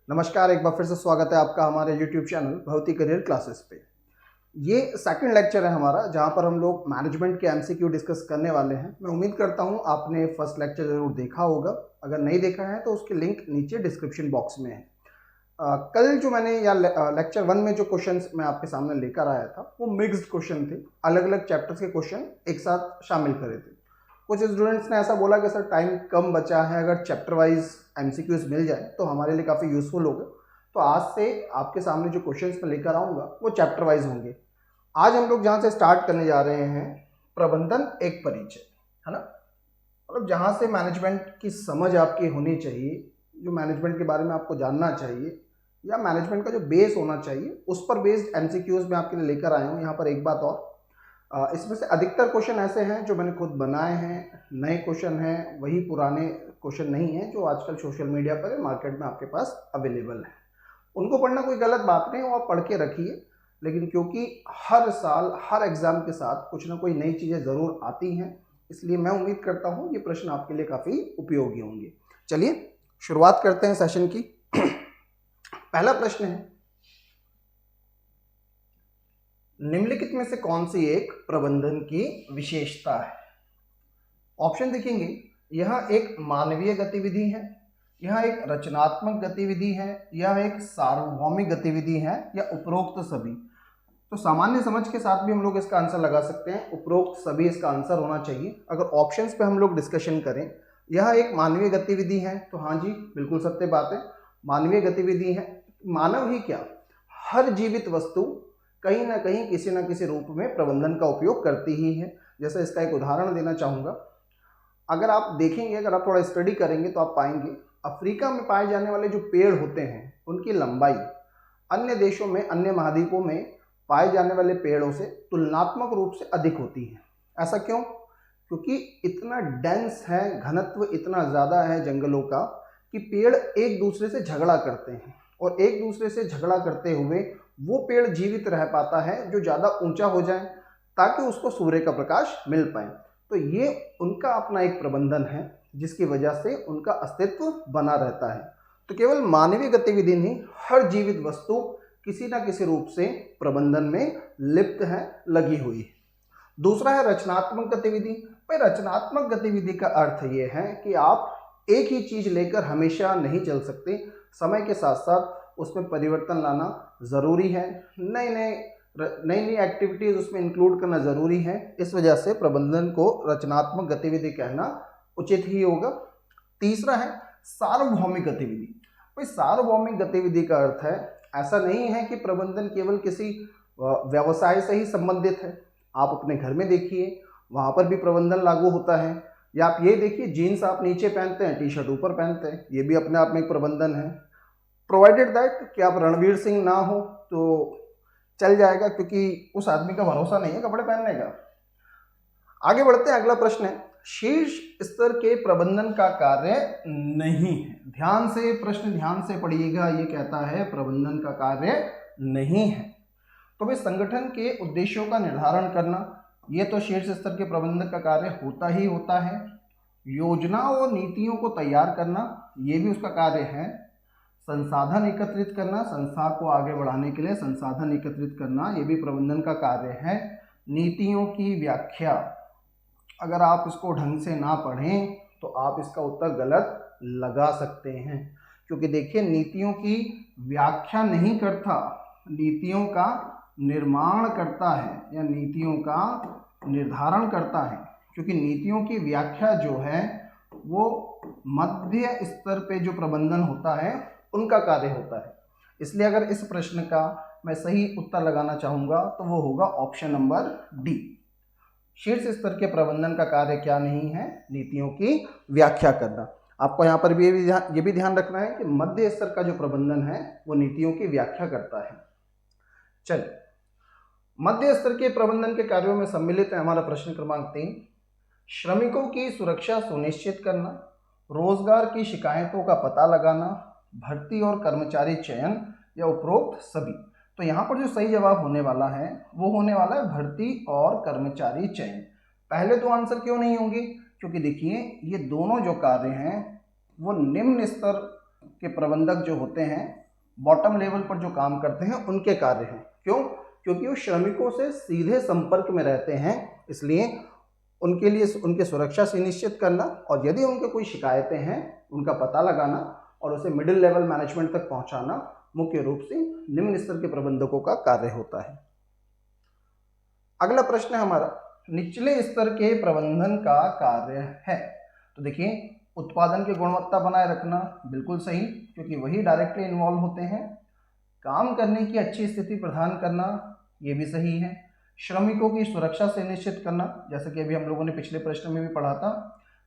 नमस्कार, एक बार फिर से स्वागत है आपका हमारे YouTube चैनल भौतिक करियर क्लासेस पे। ये सेकंड लेक्चर है हमारा जहाँ पर हम लोग मैनेजमेंट के एमसीक्यू डिस्कस करने वाले हैं। मैं उम्मीद करता हूँ आपने फर्स्ट लेक्चर ज़रूर देखा होगा। अगर नहीं देखा है तो उसकी लिंक नीचे डिस्क्रिप्शन बॉक्स में है। कल जो मैंने या लेक्चर 1 में जो क्वेश्चंस मैं आपके सामने लेकर आया था वो मिक्स्ड क्वेश्चन थे। अलग अलग चैप्टर्स के क्वेश्चन एक साथ शामिल करे थे। कुछ स्टूडेंट्स ने ऐसा बोला कि सर टाइम कम बचा है, अगर चैप्टर वाइज एमसीक्यूज मिल जाए तो हमारे लिए काफ़ी यूज़फुल होगा। तो आज से आपके सामने जो क्वेश्चंस मैं लेकर आऊँगा वो चैप्टर वाइज होंगे। आज हम लोग जहाँ से स्टार्ट करने जा रहे हैं, प्रबंधन एक परिचय, है ना। मतलब जहाँ से मैनेजमेंट की समझ आपकी होनी चाहिए, जो मैनेजमेंट के बारे में आपको जानना चाहिए या मैनेजमेंट का जो बेस होना चाहिए, उस पर बेस्ड एमसीक्यूज मैं आपके लिए लेकर आया हूँ। यहाँ पर एक बात और, इसमें से अधिकतर क्वेश्चन ऐसे हैं जो मैंने खुद बनाए हैं, नए क्वेश्चन हैं, वही पुराने क्वेश्चन नहीं हैं जो आजकल सोशल मीडिया पर मार्केट में आपके पास अवेलेबल है। उनको पढ़ना कोई गलत बात नहीं, वो आप पढ़ के रखिए, लेकिन क्योंकि हर साल हर एग्जाम के साथ कुछ ना कोई नई चीज़ें ज़रूर आती हैं, इसलिए मैं उम्मीद करता हूँ ये प्रश्न आपके लिए काफ़ी उपयोगी होंगे। चलिए शुरुआत करते हैं सेशन की। पहला प्रश्न है, निम्नलिखित में से कौन सी एक प्रबंधन की विशेषता है। ऑप्शन देखेंगे, यह एक मानवीय गतिविधि है, यह एक रचनात्मक गतिविधि है, यह एक सार्वभौमिक गतिविधि है, या उपरोक्त सभी। तो सामान्य समझ के साथ भी हम लोग इसका आंसर लगा सकते हैं, उपरोक्त सभी इसका आंसर होना चाहिए। अगर ऑप्शंस पे हम लोग डिस्कशन करें, यह एक मानवीय गतिविधि है, तो हाँ जी बिल्कुल सत्य बात है, मानवीय गतिविधि है। मानव ही क्या, हर जीवित वस्तु कहीं ना कहीं किसी न किसी रूप में प्रबंधन का उपयोग करती ही है। जैसे इसका एक उदाहरण देना चाहूँगा, अगर आप देखेंगे, अगर आप थोड़ा स्टडी करेंगे तो आप पाएंगे अफ्रीका में पाए जाने वाले जो पेड़ होते हैं उनकी लंबाई अन्य देशों में, अन्य महाद्वीपों में पाए जाने वाले पेड़ों से तुलनात्मक रूप से अधिक होती है। ऐसा क्यों? क्योंकि इतना डेंस है, घनत्व इतना ज़्यादा है जंगलों का कि पेड़ एक दूसरे से झगड़ा करते हैं, और एक दूसरे से झगड़ा करते हुए वो पेड़ जीवित रह पाता है जो ज़्यादा ऊंचा हो जाए ताकि उसको सूर्य का प्रकाश मिल पाए। तो ये उनका अपना एक प्रबंधन है जिसकी वजह से उनका अस्तित्व बना रहता है। तो केवल मानवीय गतिविधि नहीं, हर जीवित वस्तु किसी न किसी रूप से प्रबंधन में लिप्त है, लगी हुई है। दूसरा है रचनात्मक गतिविधि। भाई रचनात्मक गतिविधि का अर्थ ये है कि आप एक ही चीज लेकर हमेशा नहीं चल सकते, समय के साथ साथ उसमें परिवर्तन लाना ज़रूरी है, नई नई एक्टिविटीज़ उसमें इंक्लूड करना ज़रूरी है। इस वजह से प्रबंधन को रचनात्मक गतिविधि कहना उचित ही होगा। तीसरा है सार्वभौमिक गतिविधि। भाई सार्वभौमिक गतिविधि का अर्थ है, ऐसा नहीं है कि प्रबंधन केवल किसी व्यवसाय से ही संबंधित है। आप अपने घर में देखिए, वहाँ पर भी प्रबंधन लागू होता है। या आप ये देखिए, जीन्स आप नीचे पहनते हैं, टी शर्ट ऊपर पहनते हैं, ये भी अपने आप में एक प्रबंधन है। प्रोवाइडेड दैट कि आप रणवीर सिंह ना हो तो चल जाएगा, क्योंकि उस आदमी का भरोसा नहीं है कपड़े पहनने का। आगे बढ़ते हैं, अगला प्रश्न है, शीर्ष स्तर के प्रबंधन का कार्य नहीं है। ध्यान से प्रश्न ध्यान से पढ़िएगा, ये कहता है प्रबंधन का कार्य नहीं है। तो भाई संगठन के उद्देश्यों का निर्धारण करना, ये तो शीर्ष स्तर के प्रबंधक का कार्य होता ही होता है। योजना और नीतियों को तैयार करना, ये भी उसका कार्य है। संसाधन एकत्रित करना, संस्था को आगे बढ़ाने के लिए संसाधन एकत्रित करना, ये भी प्रबंधन का कार्य है। नीतियों की व्याख्या, अगर आप इसको ढंग से ना पढ़ें तो आप इसका उत्तर गलत लगा सकते हैं, क्योंकि देखिए नीतियों की व्याख्या नहीं करता, नीतियों का निर्माण करता है या नीतियों का निर्धारण करता है। क्योंकि नीतियों की व्याख्या जो है वो मध्य स्तर पे जो प्रबंधन होता है उनका कार्य होता है। इसलिए अगर इस प्रश्न का मैं सही उत्तर लगाना चाहूँगा तो वो होगा ऑप्शन नंबर डी। शीर्ष स्तर के प्रबंधन का कार्य क्या नहीं है? नीतियों की व्याख्या करना। आपको यहाँ पर भी ये भी ध्यान रखना है कि मध्य स्तर का जो प्रबंधन है वो नीतियों की व्याख्या करता है। चलिए, मध्य स्तर के प्रबंधन के कार्यों में सम्मिलित है हमारा प्रश्न क्रमांक 3, श्रमिकों की सुरक्षा सुनिश्चित करना, रोजगार की शिकायतों का पता लगाना, भर्ती और कर्मचारी चयन, या उपरोक्त सभी। तो यहाँ पर जो सही जवाब होने वाला है वो होने वाला है भर्ती और कर्मचारी चयन। पहले दो आंसर क्यों नहीं होंगे? क्योंकि देखिए ये दोनों जो कार्य हैं वो निम्न स्तर के प्रबंधक जो होते हैं बॉटम लेवल पर जो काम करते हैं उनके कार्य हैं। क्यों? क्योंकि वो श्रमिकों से सीधे संपर्क में रहते हैं, इसलिए उनके लिए उनकी सुरक्षा सुनिश्चित करना और यदि उनके कोई शिकायतें हैं उनका पता लगाना और उसे मिडिल लेवल मैनेजमेंट तक पहुंचाना मुख्य रूप से निम्न स्तर के प्रबंधकों का कार्य होता है। अगला प्रश्न है हमारा, निचले स्तर के प्रबंधन का कार्य है। तो देखिए, उत्पादन की गुणवत्ता बनाए रखना, बिल्कुल सही, क्योंकि वही डायरेक्टली इन्वॉल्व होते हैं। काम करने की अच्छी स्थिति प्रदान करना, ये भी सही है। श्रमिकों की सुरक्षा सुनिश्चित करना, जैसे कि अभी हम लोगों ने पिछले प्रश्न में भी पढ़ा था,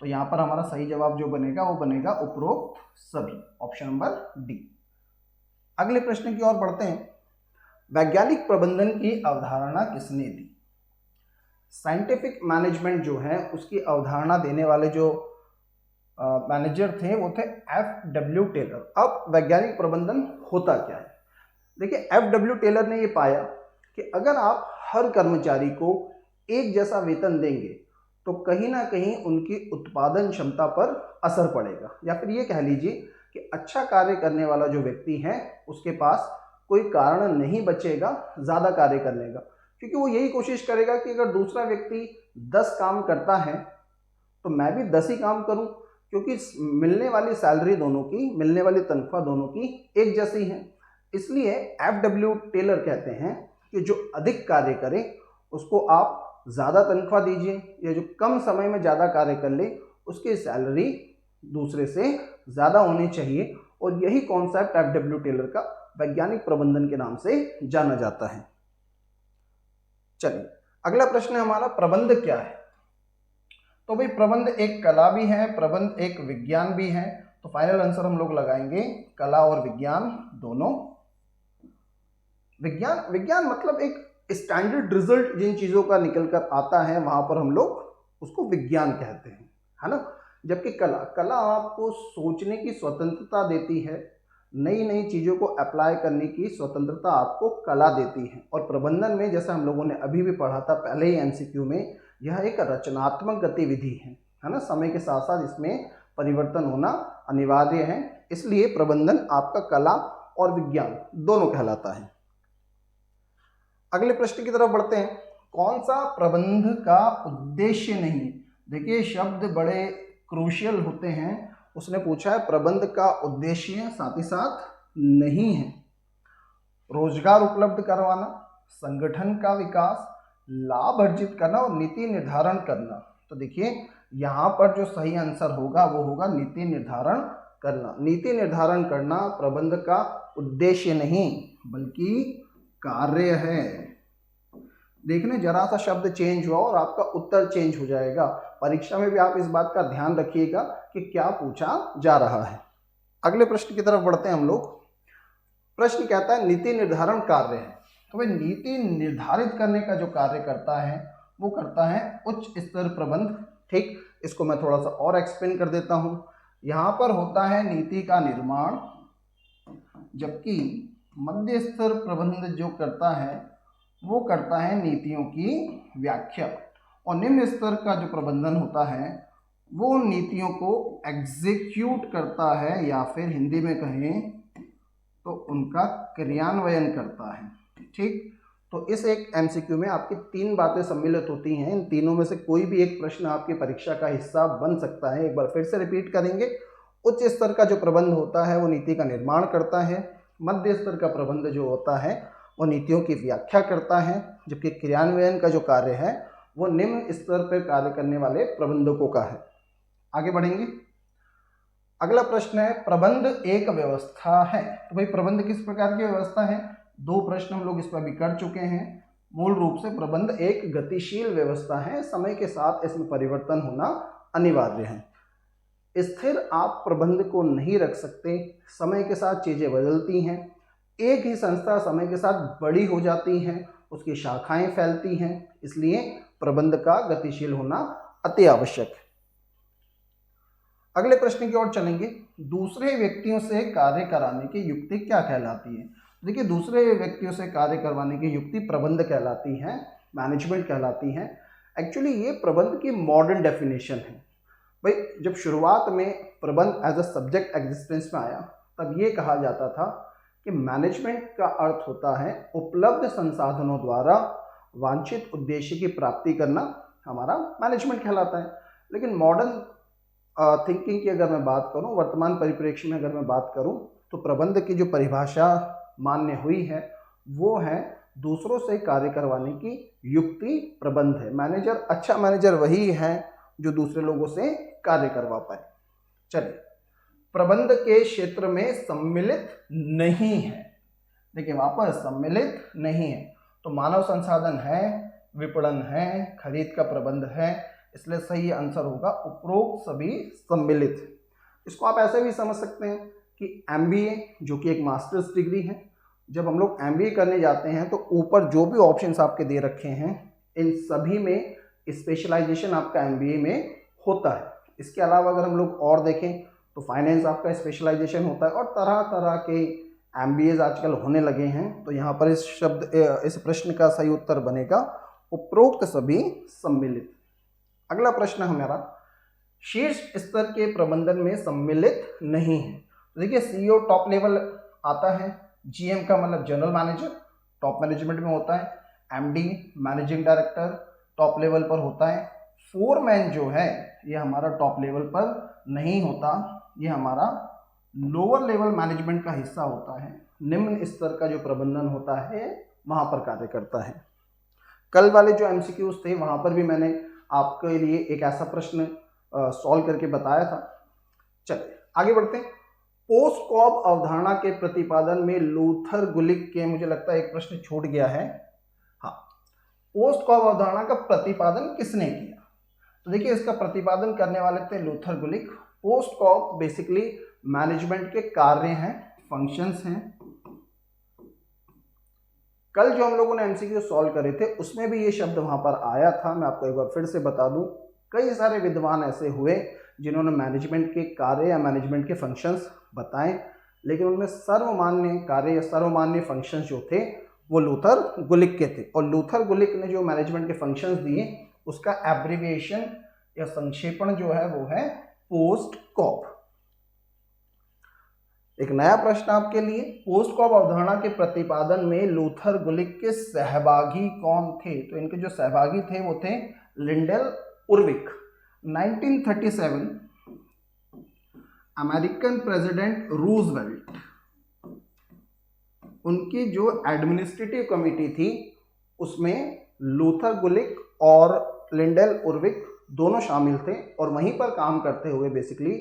तो यहाँ पर हमारा सही जवाब जो बनेगा वो बनेगा उपरोक्त सभी, ऑप्शन नंबर डी। अगले प्रश्न की ओर बढ़ते हैं। वैज्ञानिक प्रबंधन की अवधारणा किसने दी? साइंटिफिक मैनेजमेंट जो है उसकी अवधारणा देने वाले जो मैनेजर थे वो थे F.W. टेलर। अब वैज्ञानिक प्रबंधन होता क्या है? देखिए, F.W. टेलर ने ये पाया कि अगर आप हर कर्मचारी को एक जैसा वेतन देंगे तो कहीं ना कहीं उनकी उत्पादन क्षमता पर असर पड़ेगा, या फिर ये कह लीजिए कि अच्छा कार्य करने वाला जो व्यक्ति है उसके पास कोई कारण नहीं बचेगा ज़्यादा कार्य करने का, क्योंकि वो यही कोशिश करेगा कि अगर दूसरा व्यक्ति 10 काम करता है तो मैं भी 10 ही काम करूं, क्योंकि मिलने वाली सैलरी दोनों की, मिलने वाली तनख्वाह दोनों की एक जैसी है। इसलिए F.W. टेलर कहते हैं कि जो अधिक कार्य करे उसको आप ज़्यादा तनख्वाह दीजिए, या जो कम समय में ज़्यादा कार्य कर ले उसकी सैलरी दूसरे से ज़्यादा होनी चाहिए। और यही कॉन्सेप्ट F.W. टेलर का वैज्ञानिक प्रबंधन के नाम से जाना जाता है। चलिए, अगला प्रश्न है हमारा, प्रबंध क्या है? तो भाई, प्रबंध एक कला भी है, प्रबंध एक विज्ञान भी है। तो फाइनल आंसर हम लोग लगाएंगे कला और विज्ञान दोनों। विज्ञान मतलब एक स्टैंडर्ड रिजल्ट जिन चीज़ों का निकल कर आता है वहां पर हम लोग उसको विज्ञान कहते हैं, है ना। जबकि कला आपको सोचने की स्वतंत्रता देती है, नई नई चीज़ों को अप्लाई करने की स्वतंत्रता आपको कला देती है। और प्रबंधन में, जैसा हम लोगों ने अभी भी पढ़ा था पहले ही MCQ में, यह एक रचनात्मक गतिविधि है ना। समय के साथ साथ इसमें परिवर्तन होना अनिवार्य है, इसलिए प्रबंधन आपका कला और विज्ञान दोनों कहलाता है। अगले प्रश्न की तरफ बढ़ते हैं। कौन सा प्रबंध का उद्देश्य नहीं? देखिए, शब्द बड़े क्रूशियल होते हैं। उसने पूछा है प्रबंध का उद्देश्य, साथ ही साथ नहीं है। रोजगार उपलब्ध करवाना, संगठन का विकास, लाभ अर्जित करना और नीति निर्धारण करना। तो देखिए, यहाँ पर जो सही आंसर होगा वो होगा नीति निर्धारण करना। नीति निर्धारण करना प्रबंध का उद्देश्य नहीं बल्कि कार्य है। देखने जरा सा शब्द चेंज हुआ और आपका उत्तर चेंज हो जाएगा। परीक्षा में भी आप इस बात का ध्यान रखिएगा कि क्या पूछा जा रहा है। अगले प्रश्न की तरफ बढ़ते हैं हम लोग। प्रश्न कहता है नीति निर्धारण कार्य है। तो भाई, नीति निर्धारित करने का जो कार्य करता है वो करता है उच्च स्तर प्रबंध। ठीक, इसको मैं थोड़ा सा और एक्सप्लेन कर देता हूँ। यहाँ पर होता है नीति का निर्माण, जबकि मध्य स्तर प्रबंध जो करता है वो करता है नीतियों की व्याख्या, और निम्न स्तर का जो प्रबंधन होता है वो नीतियों को एग्जीक्यूट करता है, या फिर हिंदी में कहें तो उनका क्रियान्वयन करता है। ठीक, तो इस एक MCQ में आपकी 3 बातें सम्मिलित होती हैं। इन तीनों में से कोई भी एक प्रश्न आपकी परीक्षा का हिस्सा बन सकता है। एक बार फिर से रिपीट करेंगे। उच्च स्तर का जो प्रबंध होता है वो नीति का निर्माण करता है, मध्य स्तर का प्रबंध जो होता है वो नीतियों की व्याख्या करता है, जबकि क्रियान्वयन का जो कार्य है वो निम्न स्तर पर कार्य करने वाले प्रबंधकों का है। आगे बढ़ेंगे। अगला प्रश्न है, प्रबंध एक व्यवस्था है। तो भाई, प्रबंध किस प्रकार की व्यवस्था है? 2 प्रश्न हम लोग इस पर भी कर चुके हैं। मूल रूप से प्रबंध एक गतिशील व्यवस्था है, समय के साथ इसमें परिवर्तन होना अनिवार्य है। स्थिर आप प्रबंध को नहीं रख सकते, समय के साथ चीजें बदलती हैं। एक ही संस्था समय के साथ बड़ी हो जाती है, उसकी शाखाएं फैलती हैं, इसलिए प्रबंध का गतिशील होना अति आवश्यक है। अगले प्रश्न की ओर चलेंगे। दूसरे व्यक्तियों से कार्य कराने की युक्ति क्या कहलाती है? देखिए, दूसरे व्यक्तियों से कार्य करवाने की युक्ति प्रबंध कहलाती है, मैनेजमेंट कहलाती है। एक्चुअली ये प्रबंध की मॉडर्न डेफिनेशन है। भाई, जब शुरुआत में प्रबंध एज अ सब्जेक्ट एग्जिस्टेंस में आया तब ये कहा जाता था कि मैनेजमेंट का अर्थ होता है उपलब्ध संसाधनों द्वारा वांछित उद्देश्य की प्राप्ति करना, हमारा मैनेजमेंट कहलाता है। लेकिन मॉडर्न थिंकिंग की अगर मैं बात करूं, वर्तमान परिप्रेक्ष्य में अगर मैं बात करूं, तो प्रबंध की जो परिभाषा मान्य हुई है वो है दूसरों से कार्य करवाने की युक्ति प्रबंध है। मैनेजर, अच्छा मैनेजर वही है जो दूसरे लोगों से कार्य करवा पाए। चलिए, प्रबंध के क्षेत्र में सम्मिलित नहीं है, देखिए वहां पर सम्मिलित नहीं है, तो मानव संसाधन है, विपणन है, खरीद का प्रबंध है, इसलिए सही आंसर होगा उपरोक्त सभी सम्मिलित। इसको आप ऐसे भी समझ सकते हैं कि MBA जो कि एक मास्टर्स डिग्री है, जब हम लोग MBA करने जाते हैं तो ऊपर जो भी ऑप्शंस आपके दे रखे हैं इन सभी में स्पेशलाइजेशन आपका MBA में होता है। इसके अलावा अगर हम लोग और देखें तो फाइनेंस आपका स्पेशलाइजेशन होता है और तरह तरह के MBAs आजकल होने लगे हैं। तो यहाँ पर इस प्रश्न का सही उत्तर बनेगा उपरोक्त सभी सम्मिलित। अगला प्रश्न हमारा, शीर्ष स्तर के प्रबंधन में सम्मिलित नहीं है। तो देखिए CEO टॉप लेवल आता है, GM का मतलब जनरल मैनेजर टॉप मैनेजमेंट में होता है, MD managing director top level पर होता है, फोरमैन जो है ये हमारा टॉप लेवल पर नहीं होता, ये हमारा लोअर लेवल मैनेजमेंट का हिस्सा होता है, निम्न स्तर का जो प्रबंधन होता है वहां पर कार्य करता है। कल वाले जो MCQs थे वहां पर भी मैंने आपके लिए एक ऐसा प्रश्न सॉल्व करके बताया था। चलिए आगे बढ़ते हैं। पोस्ट कॉप अवधारणा के प्रतिपादन में लूथर गुलिक के, मुझे लगता है एक प्रश्न छूट गया है, हाँ, पोस्ट कॉप अवधारणा का प्रतिपादन किसने किया? तो देखिए इसका प्रतिपादन करने वाले थे लूथर गुलिक। पोस्ट कॉप बेसिकली मैनेजमेंट के कार्य हैं, फंक्शंस हैं। कल जो हम लोगों ने MCQ सॉल्व करे थे उसमें भी ये शब्द वहां पर आया था। मैं आपको एक बार फिर से बता दूं, कई सारे विद्वान ऐसे हुए जिन्होंने मैनेजमेंट के कार्य या मैनेजमेंट के फंक्शंस बताएं, लेकिन उनमें सर्वमान्य कार्य या सर्वमान्य फंक्शंस जो थे वो लूथर गुलिक के थे। और लूथर गुलिक ने जो मैनेजमेंट के फंक्शंस दिए उसका एब्रिविएशन या संक्षेपण जो है वो है पोस्ट कॉप। एक नया प्रश्न आपके लिए, पोस्ट कॉप अवधारणा के प्रतिपादन में लूथर गुलिक के सहभागी कौन थे? तो इनके जो सहभागी थे वो थे लिंडेल उर्विक। 1937 अमेरिकन प्रेसिडेंट रूजवेल्ट, उनकी जो एडमिनिस्ट्रेटिव कमेटी थी उसमें लूथर गुलिक और लिंडेल उर्विक दोनों शामिल थे और वहीं पर काम करते हुए बेसिकली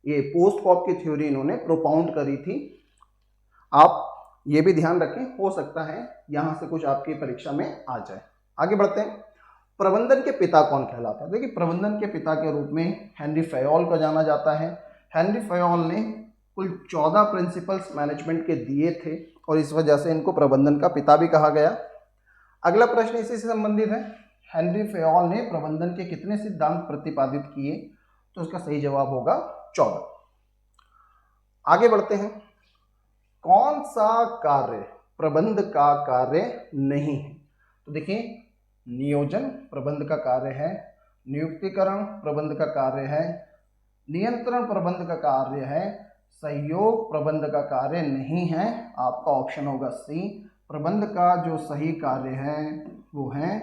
ये पोस्ट कॉप की थ्योरी इन्होंने प्रोपाउंड करी थी। आप ये भी ध्यान रखें, हो सकता है यहां से कुछ आपकी परीक्षा में आ जाए। आगे बढ़ते हैं। प्रबंधन के पिता कौन कहलाता है? देखिए प्रबंधन के पिता के रूप में हेनरी फयोल को जाना जाता है। हेनरी फयोल ने कुल 14 प्रिंसिपल्स मैनेजमेंट के दिए थे और इस वजह से इनको प्रबंधन का पिता भी कहा गया। अगला प्रश्न इसी से संबंधित है, हेनरी फयोल ने प्रबंधन के कितने सिद्धांत प्रतिपादित किए? तो इसका सही जवाब होगा 14। आगे बढ़ते हैं। कौन सा कार्य प्रबंध का कार्य नहीं है? तो देखिए नियोजन प्रबंध का कार्य है, नियुक्तिकरण प्रबंध का कार्य है, नियंत्रण प्रबंध का कार्य है, सहयोग प्रबंध का कार्य नहीं है। आपका ऑप्शन होगा सी। प्रबंध का जो सही कार्य है वो है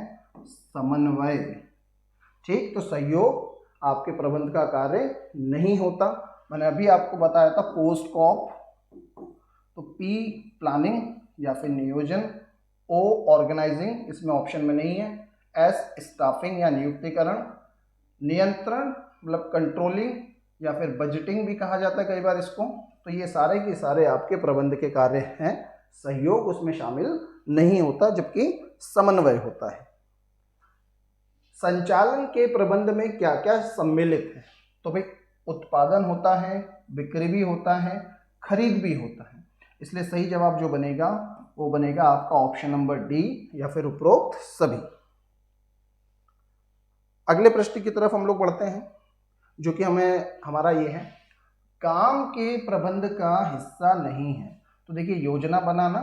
समन्वय। ठीक, तो सहयोग आपके प्रबंध का कार्य नहीं होता। मैंने अभी आपको बताया था पोस्ट कॉप, तो P प्लानिंग या फिर नियोजन, O ऑर्गेनाइजिंग इसमें ऑप्शन में नहीं है, S स्टाफिंग या नियुक्तिकरण, नियंत्रण मतलब कंट्रोलिंग या फिर बजटिंग भी कहा जाता है कई बार इसको। तो ये सारे के सारे आपके प्रबंध के कार्य हैं, सहयोग उसमें शामिल नहीं होता जबकि समन्वय होता है। संचालन के प्रबंध में क्या क्या सम्मिलित है? तो भाई उत्पादन होता है, बिक्री भी होता है, खरीद भी होता है, इसलिए सही जवाब जो बनेगा वो बनेगा आपका ऑप्शन नंबर डी या फिर उपरोक्त सभी। अगले प्रश्न की तरफ हम लोग बढ़ते हैं जो कि हमारा ये है, काम के प्रबंध का हिस्सा नहीं है। तो देखिए योजना बनाना,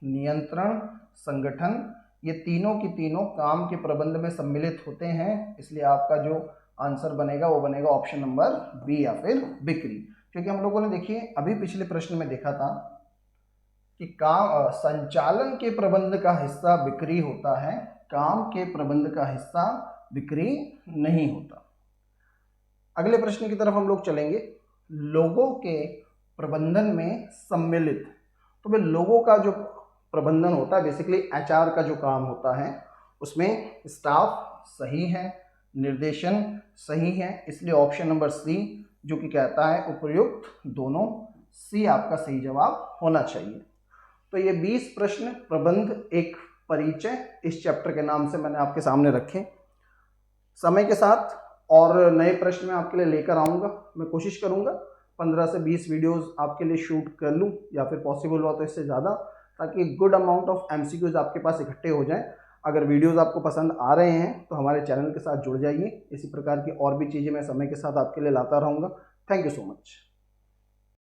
नियंत्रण, संगठन, ये तीनों की तीनों काम के प्रबंध में सम्मिलित होते हैं, इसलिए आपका जो आंसर बनेगा वो बनेगा ऑप्शन नंबर बी या फिर बिक्री। क्योंकि हम लोगों ने देखिए अभी पिछले प्रश्न में देखा था कि काम संचालन के प्रबंध का हिस्सा बिक्री होता है, काम के प्रबंध का हिस्सा बिक्री नहीं होता। अगले प्रश्न की तरफ हम लोग चलेंगे। लोगों के प्रबंधन में सम्मिलित, तो भाई लोगों का जो प्रबंधन होता है बेसिकली एचआर का जो काम होता है, उसमें स्टाफ सही है, निर्देशन सही है, इसलिए ऑप्शन नंबर सी जो कि कहता है उपयुक्त दोनों, सी आपका सही जवाब होना चाहिए। तो ये 20 प्रश्न प्रबंध एक परिचय इस चैप्टर के नाम से मैंने आपके सामने रखे। समय के साथ और नए प्रश्न मैं आपके लिए लेकर आऊँगा। मैं कोशिश करूँगा 15 से 20 वीडियोस आपके लिए शूट कर लूँ, या फिर पॉसिबल हुआ तो इससे ज़्यादा, ताकि गुड अमाउंट ऑफ एमसीक्यूज आपके पास इकट्ठे हो जाएं। अगर वीडियोस आपको पसंद आ रहे हैं तो हमारे चैनल के साथ जुड़ जाइए। इसी प्रकार की और भी चीज़ें मैं समय के साथ आपके लिए लाता रहूँगा। Thank you so much.